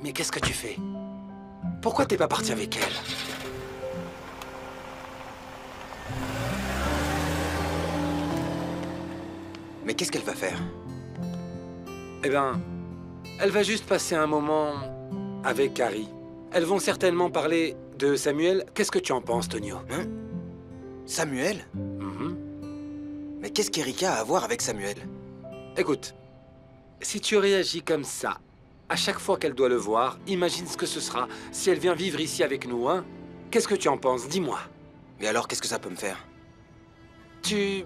Mais qu'est-ce que tu fais? Pourquoi t'es pas parti avec elle? Mais qu'est-ce qu'elle va faire? Eh ben, elle va juste passer un moment avec Harry. Elles vont certainement parler de Samuel. Qu'est-ce que tu en penses, Tonio? Hein? Samuel? Mhm. Mais qu'est-ce qu'Erika a à voir avec Samuel? Écoute, si tu réagis comme ça, à chaque fois qu'elle doit le voir, imagine ce que ce sera si elle vient vivre ici avec nous, hein? Qu'est-ce que tu en penses? Dis-moi. Mais alors, qu'est-ce que ça peut me faire? Tu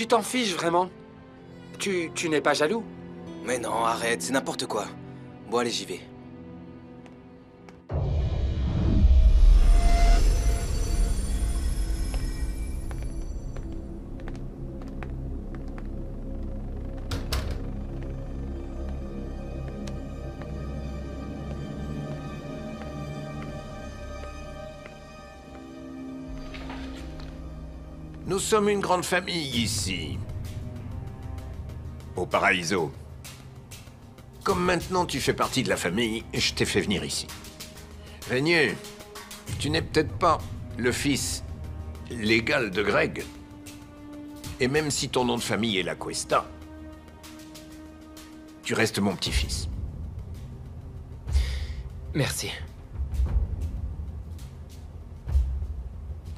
t'en fiches vraiment? Tu n'es pas jaloux? Mais non, arrête, c'est n'importe quoi. Bon, allez, j'y vais. Nous sommes une grande famille ici. Au Paraíso. Comme maintenant tu fais partie de la famille, je t'ai fait venir ici. Régnier, tu n'es peut-être pas le fils légal de Greg. Et même si ton nom de famille est la Cuesta, tu restes mon petit-fils. Merci.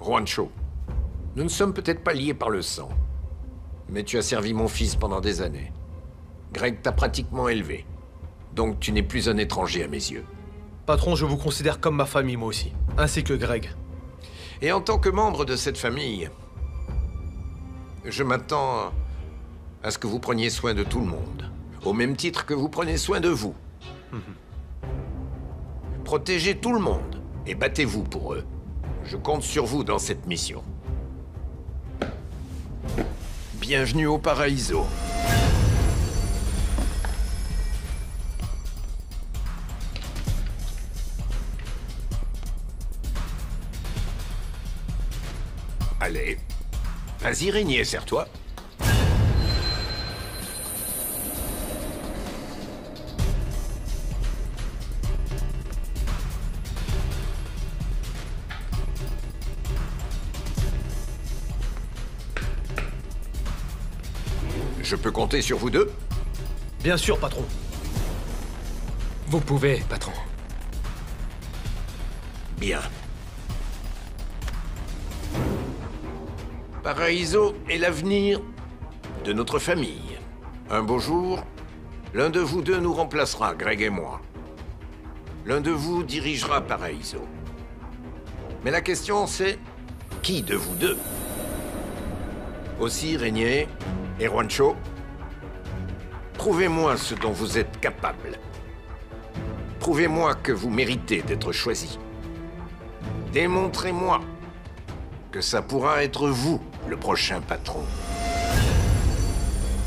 Juancho, nous ne sommes peut-être pas liés par le sang, mais tu as servi mon fils pendant des années. Greg t'a pratiquement élevé, donc tu n'es plus un étranger à mes yeux. Patron, je vous considère comme ma famille, moi aussi, ainsi que Greg. Et en tant que membre de cette famille, je m'attends à ce que vous preniez soin de tout le monde, au même titre que vous prenez soin de vous. Protégez tout le monde et battez-vous pour eux. Je compte sur vous dans cette mission. Bienvenue au Paraíso. Allez. Vas-y, Régnier, serre-toi. Je peux compter sur vous deux? Bien sûr, patron. Vous pouvez, patron. Bien. Paraíso est l'avenir de notre famille. Un beau jour, l'un de vous deux nous remplacera, Greg et moi. L'un de vous dirigera Paraíso. Mais la question c'est, qui de vous deux? Aussi, Régnier et Juancho, prouvez-moi ce dont vous êtes capable. Prouvez-moi que vous méritez d'être choisi. Démontrez-moi que ça pourra être vous, le prochain patron.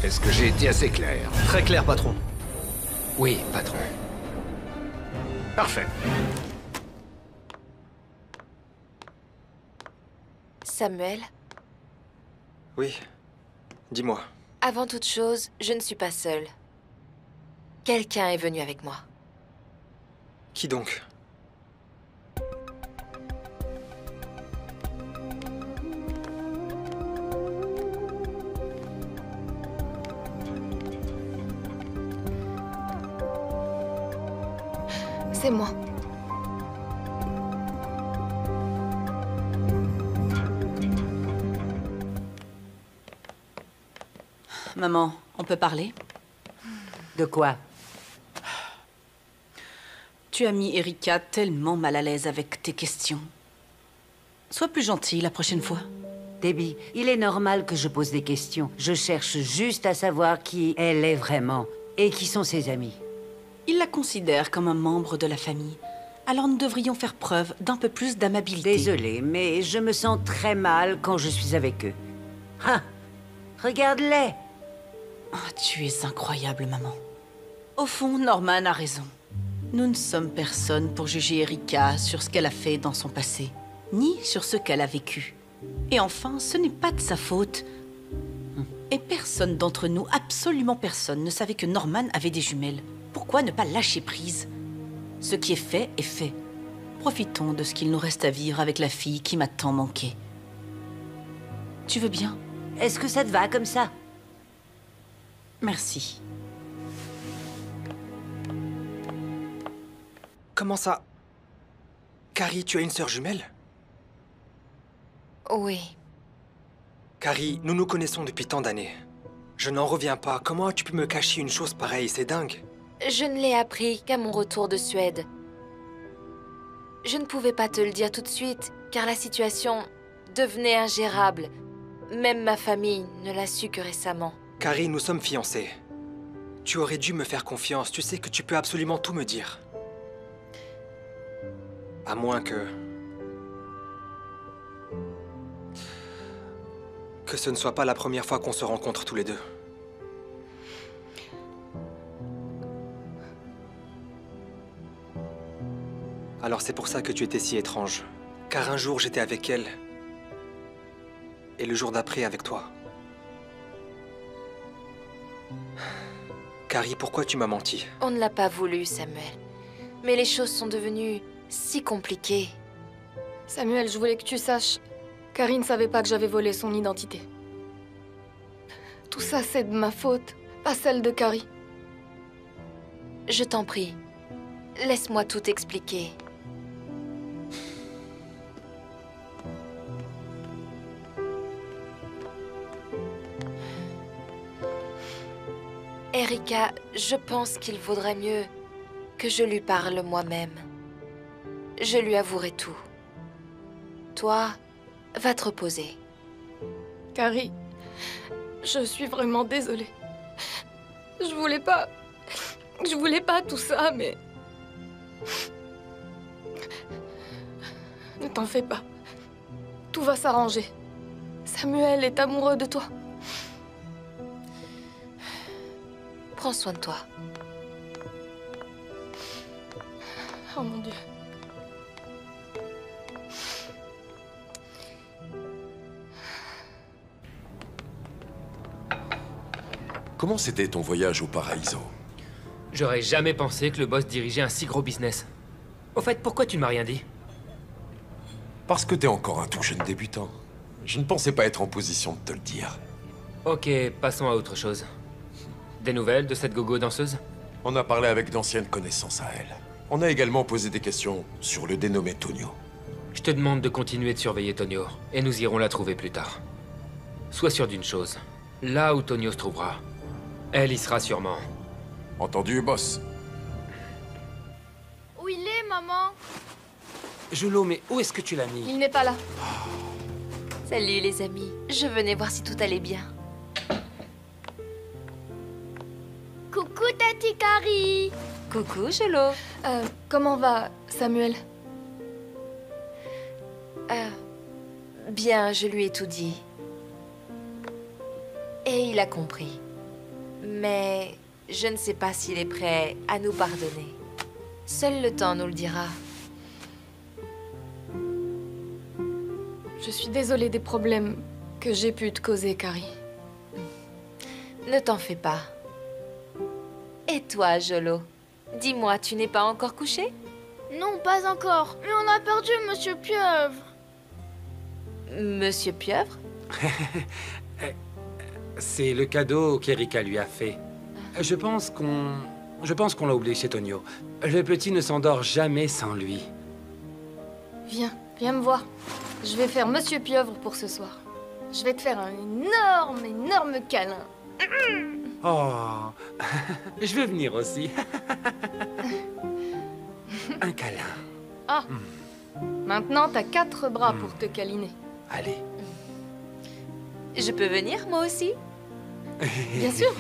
Est-ce que j'ai été assez clair? Très clair, patron. Oui, patron. Parfait. Samuel, Oui, dis-moi. avant toute chose, je ne suis pas seule. Quelqu'un est venu avec moi. Qui donc? C'est moi. Maman, on peut parler? De quoi? Tu as mis Erika tellement mal à l'aise avec tes questions. Sois plus gentille la prochaine fois. Debbie, il est normal que je pose des questions. Je cherche juste à savoir qui elle est vraiment et qui sont ses amis. Il la considère comme un membre de la famille. Alors nous devrions faire preuve d'un peu plus d'amabilité. Désolée, mais je me sens très mal quand je suis avec eux. Ah! Regarde-les! Ah, tu es incroyable, maman. Au fond, Norman a raison. Nous ne sommes personne pour juger Erika sur ce qu'elle a fait dans son passé, ni sur ce qu'elle a vécu. Et enfin, ce n'est pas de sa faute. Et personne d'entre nous, absolument personne, ne savait que Norman avait des jumelles. Pourquoi ne pas lâcher prise? Ce qui est fait. Profitons de ce qu'il nous reste à vivre avec la fille qui m'a tant manqué. Tu veux bien? Est-ce que ça te va comme ça? Merci. Comment ça? Carrie, tu as une sœur jumelle? Oui. Carrie, nous nous connaissons depuis tant d'années. Je n'en reviens pas. Comment as-tu pu me cacher une chose pareille? C'est dingue. Je ne l'ai appris qu'à mon retour de Suède. Je ne pouvais pas te le dire tout de suite, car la situation devenait ingérable. Même ma famille ne l'a su que récemment. Carrie, nous sommes fiancés. Tu aurais dû me faire confiance. Tu sais que tu peux absolument tout me dire. À moins que ce ne soit pas la première fois qu'on se rencontre tous les deux. Alors c'est pour ça que tu étais si étrange. Car un jour j'étais avec elle, et le jour d'après avec toi. Carrie, pourquoi tu m'as menti? On ne l'a pas voulu, Samuel. Mais les choses sont devenues si compliquées. Samuel, je voulais que tu saches, Carrie ne savait pas que j'avais volé son identité. Tout ça, c'est de ma faute, pas celle de Carrie. Je t'en prie, laisse-moi tout expliquer. Erika, je pense qu'il vaudrait mieux que je lui parle moi-même. Je lui avouerai tout. Toi, va te reposer. Carrie, je suis vraiment désolée. Je voulais pas tout ça, mais... Ne t'en fais pas. Tout va s'arranger. Samuel est amoureux de toi. Prends soin de toi. Oh mon Dieu. Comment c'était ton voyage au Paraíso? J'aurais jamais pensé que le boss dirigeait un si gros business. Au fait, pourquoi tu ne m'as rien dit? Parce que t'es encore un tout jeune débutant. Je ne pensais pas être en position de te le dire. Ok, passons à autre chose. Des nouvelles de cette gogo danseuse? On a parlé avec d'anciennes connaissances à elle. On a également posé des questions sur le dénommé Tonio. Je te demande de continuer de surveiller Tonio, et nous irons la trouver plus tard. Sois sûr d'une chose. Là où Tonio se trouvera, elle y sera sûrement. Entendu, boss? Où il est, maman? Jolo, mais où est-ce que tu l'as mis? Il n'est pas là. Salut les amis, je venais voir si tout allait bien. Coucou, Tati Carrie. Coucou, Jolo. Comment va Samuel? Bien, je lui ai tout dit. Et il a compris. Mais je ne sais pas s'il est prêt à nous pardonner. Seul le temps nous le dira. Je suis désolée des problèmes que j'ai pu te causer, Carrie. Ne t'en fais pas. Et toi, Jolo? Dis-moi, tu n'es pas encore couché? Non, pas encore. Mais on a perdu Monsieur Pieuvre. Monsieur Pieuvre? C'est le cadeau qu'Erika lui a fait. Je pense qu'on l'a oublié chez Tonio. Le petit ne s'endort jamais sans lui. Viens me voir. Je vais faire Monsieur Pieuvre pour ce soir. Je vais te faire un énorme câlin. Oh, je vais venir aussi. Un câlin. Ah, maintenant t'as 4 bras pour te câliner. Allez. Je peux venir, moi aussi? Bien sûr.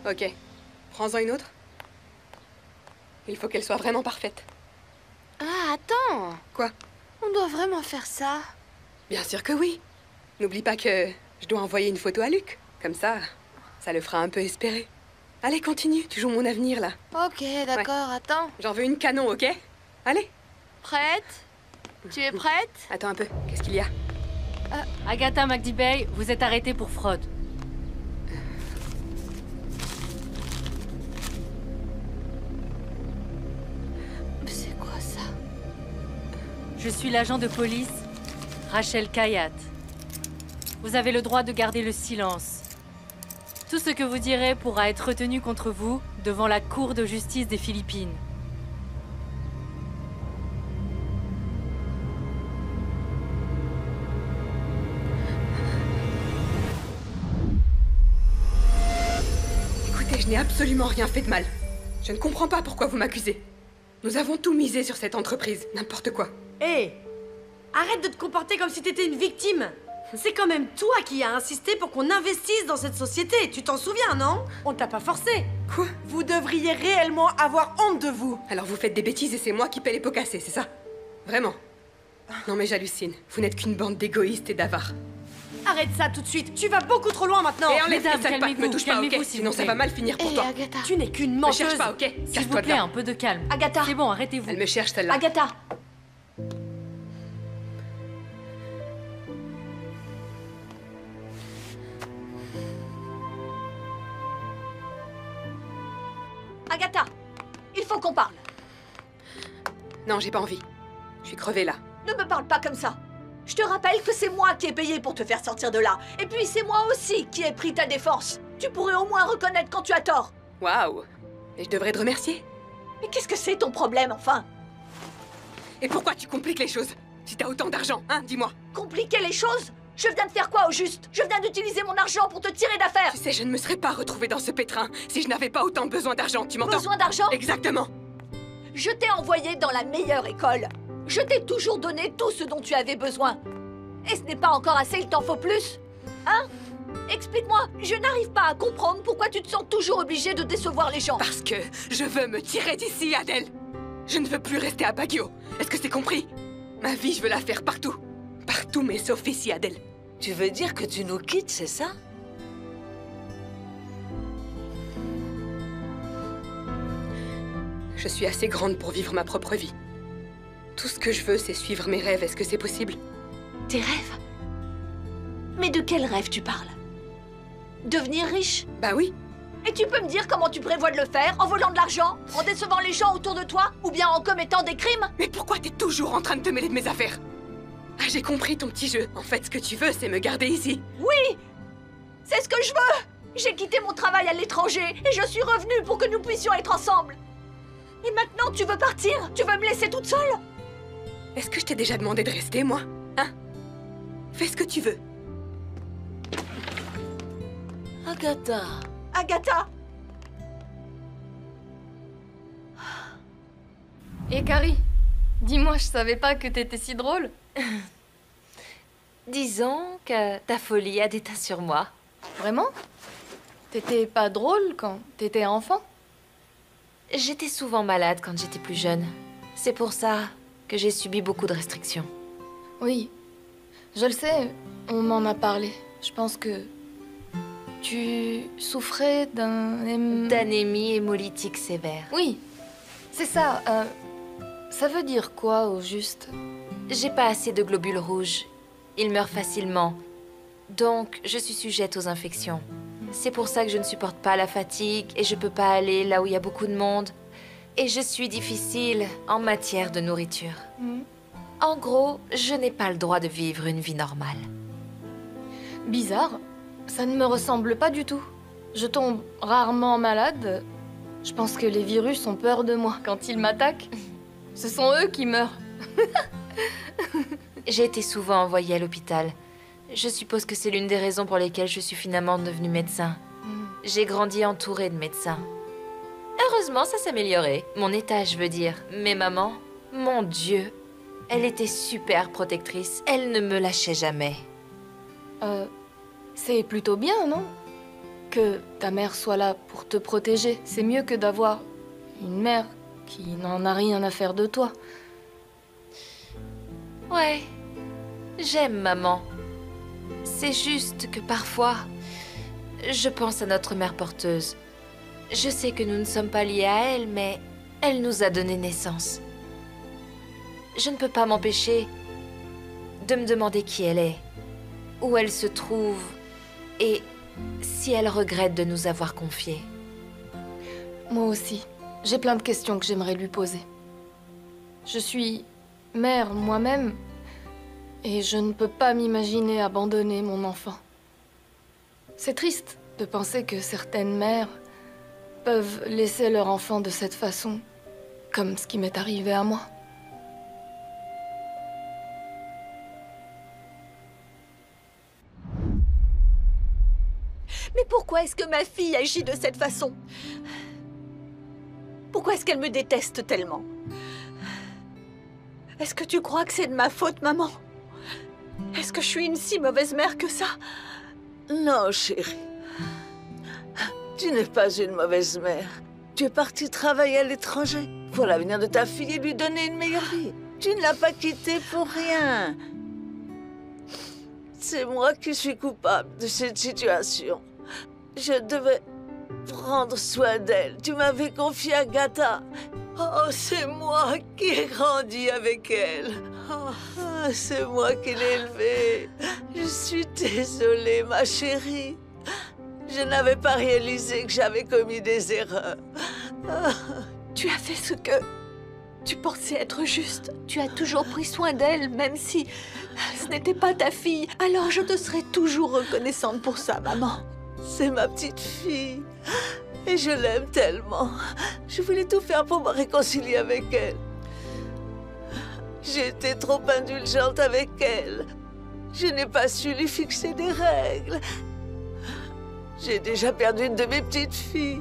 Ok. Prends-en une autre. Il faut qu'elle soit vraiment parfaite. Ah, attends. Quoi? On doit vraiment faire ça. Bien sûr que oui. N'oublie pas que je dois envoyer une photo à Luc. Comme ça le fera un peu espérer. Allez, continue, tu joues mon avenir, là. Ok, d'accord, attends. J'en veux une canon, ok? Allez. Prête? Tu es prête? Attends un peu, qu'est-ce qu'il y a? Agatha McDibey, vous êtes arrêtée pour fraude. C'est quoi ça? Je suis l'agent de police, Rachel Kayat. Vous avez le droit de garder le silence. Tout ce que vous direz pourra être retenu contre vous devant la Cour de justice des Philippines. Écoutez, je n'ai absolument rien fait de mal. Je ne comprends pas pourquoi vous m'accusez. Nous avons tout misé sur cette entreprise, n'importe quoi. Hé! Arrête de te comporter comme si t'étais une victime! C'est quand même toi qui as insisté pour qu'on investisse dans cette société, tu t'en souviens, non? On t'a pas forcé. Quoi? Vous devriez réellement avoir honte de vous. Alors vous faites des bêtises et c'est moi qui paie les pots cassés, c'est ça? Vraiment? Non mais j'hallucine. Vous n'êtes qu'une bande d'égoïstes et d'avares. Arrête ça tout de suite, tu vas beaucoup trop loin maintenant. Et enlève Mesdames, tes sales pattes, me touche pas, ok? calmez-vous, Sinon s'il ça vous va plaît. mal finir pour toi. Agatha. Tu n'es qu'une Me menteuse. cherche pas, ok? S'il vous Casse-toi de plaît, là. un peu de calme. Agatha. C'est bon, arrêtez-vous. Elle me cherche celle-là. Agatha. Agatha, il faut qu'on parle. Non, j'ai pas envie. Je suis crevée là. Ne me parle pas comme ça. Je te rappelle que c'est moi qui ai payé pour te faire sortir de là. Et puis c'est moi aussi qui ai pris ta défense. Tu pourrais au moins reconnaître quand tu as tort. Waouh! Et je devrais te remercier? Mais qu'est-ce que c'est ton problème, enfin? Et pourquoi tu compliques les choses? Si t'as autant d'argent, hein, dis-moi. Compliquer les choses? Je viens de faire quoi au juste? Je viens d'utiliser mon argent pour te tirer d'affaire. Tu sais, je ne me serais pas retrouvée dans ce pétrin si je n'avais pas autant besoin d'argent, tu m'entends? Besoin d'argent? Exactement. Je t'ai envoyé dans la meilleure école. Je t'ai toujours donné tout ce dont tu avais besoin. Et ce n'est pas encore assez, il t'en faut plus? Hein? Explique-moi, je n'arrive pas à comprendre pourquoi tu te sens toujours obligé de décevoir les gens. Parce que je veux me tirer d'ici, Adèle. Je ne veux plus rester à Baguio. Est-ce que c'est compris? Ma vie, je veux la faire partout. Partout, mais sauf ici, Adèle. Tu veux dire que tu nous quittes, c'est ça? Je suis assez grande pour vivre ma propre vie. Tout ce que je veux, c'est suivre mes rêves. Est-ce que c'est possible? Tes rêves? Mais de quels rêves tu parles? Devenir riche? Bah oui. Et tu peux me dire comment tu prévois de le faire? En volant de l'argent? En décevant les gens autour de toi? Ou bien en commettant des crimes? Mais pourquoi t'es toujours en train de te mêler de mes affaires? Ah, j'ai compris ton petit jeu. En fait, ce que tu veux, c'est me garder ici. Oui! C'est ce que je veux! J'ai quitté mon travail à l'étranger et je suis revenue pour que nous puissions être ensemble. Et maintenant, tu veux partir? Tu veux me laisser toute seule? Est-ce que je t'ai déjà demandé de rester, moi? Hein? Fais ce que tu veux. Agatha. Agatha! Et Carrie, dis-moi, je savais pas que t'étais si drôle. Disons que ta folie a des tas sur moi. Vraiment? T'étais pas drôle quand t'étais enfant? J'étais souvent malade quand j'étais plus jeune. C'est pour ça que j'ai subi beaucoup de restrictions. Oui, je le sais, on m'en a parlé. Je pense que tu souffrais d'anémie hémolytique sévère. Oui, c'est ça. Ça veut dire quoi au juste? J'ai pas assez de globules rouges. Ils meurent facilement. Donc, je suis sujette aux infections. C'est pour ça que je ne supporte pas la fatigue et je peux pas aller là où il y a beaucoup de monde. Et je suis difficile en matière de nourriture. En gros, je n'ai pas le droit de vivre une vie normale. Bizarre. Ça ne me ressemble pas du tout. Je tombe rarement malade. Je pense que les virus ont peur de moi quand ils m'attaquent. Ce sont eux qui meurent. J'ai été souvent envoyée à l'hôpital. Je suppose que c'est l'une des raisons pour lesquelles je suis finalement devenue médecin. J'ai grandi entourée de médecins. Heureusement, ça s'est amélioré. Mon état, je veux dire. Mais maman, mon Dieu, elle était super protectrice. Elle ne me lâchait jamais. C'est plutôt bien, non? Que ta mère soit là pour te protéger. C'est mieux que d'avoir une mère qui n'en a rien à faire de toi. Ouais, j'aime maman. C'est juste que parfois, je pense à notre mère porteuse. Je sais que nous ne sommes pas liés à elle, mais elle nous a donné naissance. je ne peux pas m'empêcher de me demander qui elle est, où elle se trouve et si elle regrette de nous avoir confiés. Moi aussi, j'ai plein de questions que j'aimerais lui poser. Je suis mère moi-même et je ne peux pas m'imaginer abandonner mon enfant. C'est triste de penser que certaines mères peuvent laisser leur enfant de cette façon, comme ce qui m'est arrivé à moi. Mais pourquoi est-ce que ma fille agit de cette façon? Pourquoi est-ce qu'elle me déteste tellement? Est-ce que tu crois que c'est de ma faute, maman? Est-ce que je suis une si mauvaise mère que ça? Non, chérie. Tu n'es pas une mauvaise mère. Tu es partie travailler à l'étranger pour l'avenir de ta fille et lui donner une meilleure vie. Tu ne l'as pas quittée pour rien. C'est moi qui suis coupable de cette situation. Je devais prendre soin d'elle. Tu m'avais confié Agatha. Oh, c'est moi qui ai grandi avec elle. Oh, c'est moi qui l'ai élevée. Je suis désolée, ma chérie. Je n'avais pas réalisé que j'avais commis des erreurs. Tu as fait ce que tu pensais être juste. Tu as toujours pris soin d'elle, même si ce n'était pas ta fille. Alors je te serai toujours reconnaissante pour ça, maman. C'est ma petite fille. Et je l'aime tellement. Je voulais tout faire pour me réconcilier avec elle. J'ai été trop indulgente avec elle. Je n'ai pas su lui fixer des règles. J'ai déjà perdu une de mes petites filles.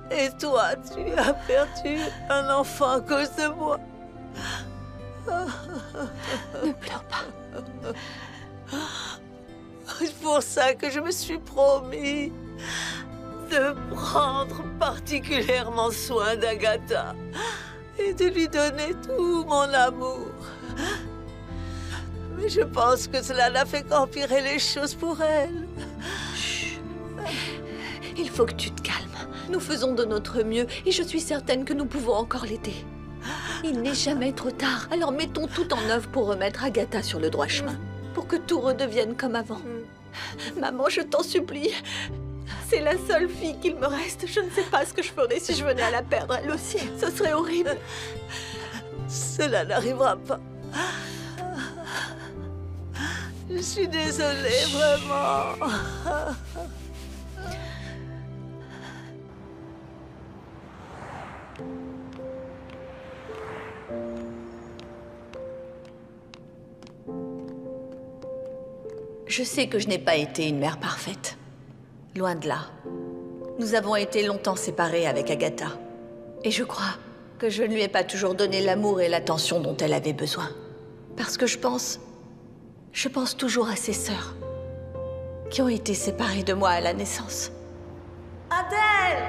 Et toi, tu as perdu un enfant à cause de moi. Ne pleure pas. C'est pour ça que je me suis promis de prendre particulièrement soin d'Agatha et de lui donner tout mon amour. Mais je pense que cela n'a fait qu'empirer les choses pour elle. Chut. Il faut que tu te calmes. Nous faisons de notre mieux et je suis certaine que nous pouvons encore l'aider. Il n'est jamais trop tard, alors mettons tout en œuvre pour remettre Agatha sur le droit chemin, pour que tout redevienne comme avant. Maman, je t'en supplie. C'est la seule fille qu'il me reste. Je ne sais pas ce que je ferais si je venais à la perdre, elle aussi. Ce serait horrible. Cela n'arrivera pas. Je suis désolée, vraiment. Je sais que je n'ai pas été une mère parfaite. Loin de là. Nous avons été longtemps séparés avec Agatha. Et je crois que je ne lui ai pas toujours donné l'amour et l'attention dont elle avait besoin. Parce que je pense toujours à ses sœurs, qui ont été séparées de moi à la naissance. Adèle!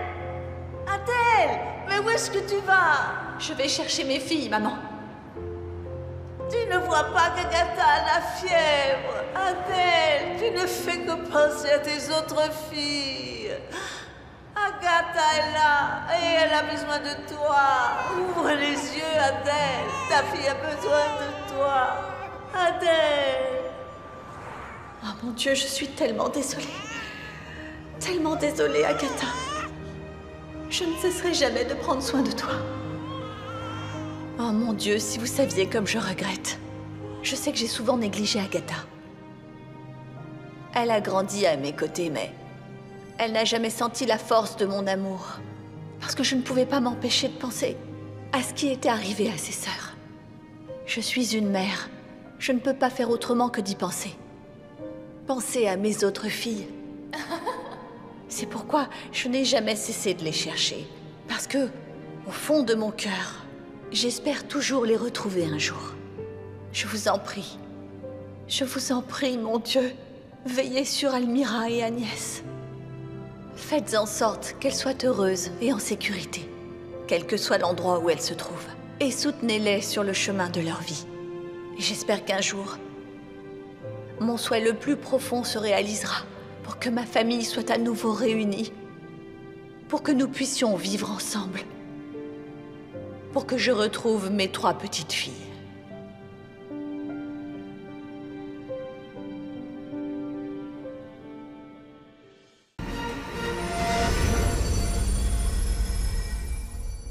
Adèle! Mais où est-ce que tu vas? Je vais chercher mes filles, maman. Tu ne vois pas qu'Agatha a la fièvre. Adèle, tu ne fais que penser à tes autres filles. Agatha est là et elle a besoin de toi. Ouvre les yeux, Adèle. Ta fille a besoin de toi. Adèle. Oh mon Dieu, je suis tellement désolée. Tellement désolée, Agatha. Je ne cesserai jamais de prendre soin de toi. Oh mon Dieu, si vous saviez comme je regrette. Je sais que j'ai souvent négligé Agatha. Elle a grandi à mes côtés, mais elle n'a jamais senti la force de mon amour. Parce que je ne pouvais pas m'empêcher de penser à ce qui était arrivé à ses sœurs. Je suis une mère. Je ne peux pas faire autrement que d'y penser. Penser à mes autres filles. C'est pourquoi je n'ai jamais cessé de les chercher. Parce que, au fond de mon cœur, j'espère toujours les retrouver un jour. Je vous en prie. Je vous en prie, mon Dieu. Veillez sur Almira et Agnès. Faites en sorte qu'elles soient heureuses et en sécurité, quel que soit l'endroit où elles se trouvent. Et soutenez-les sur le chemin de leur vie. Et j'espère qu'un jour, mon souhait le plus profond se réalisera pour que ma famille soit à nouveau réunie, pour que nous puissions vivre ensemble. pour que je retrouve mes 3 petites filles.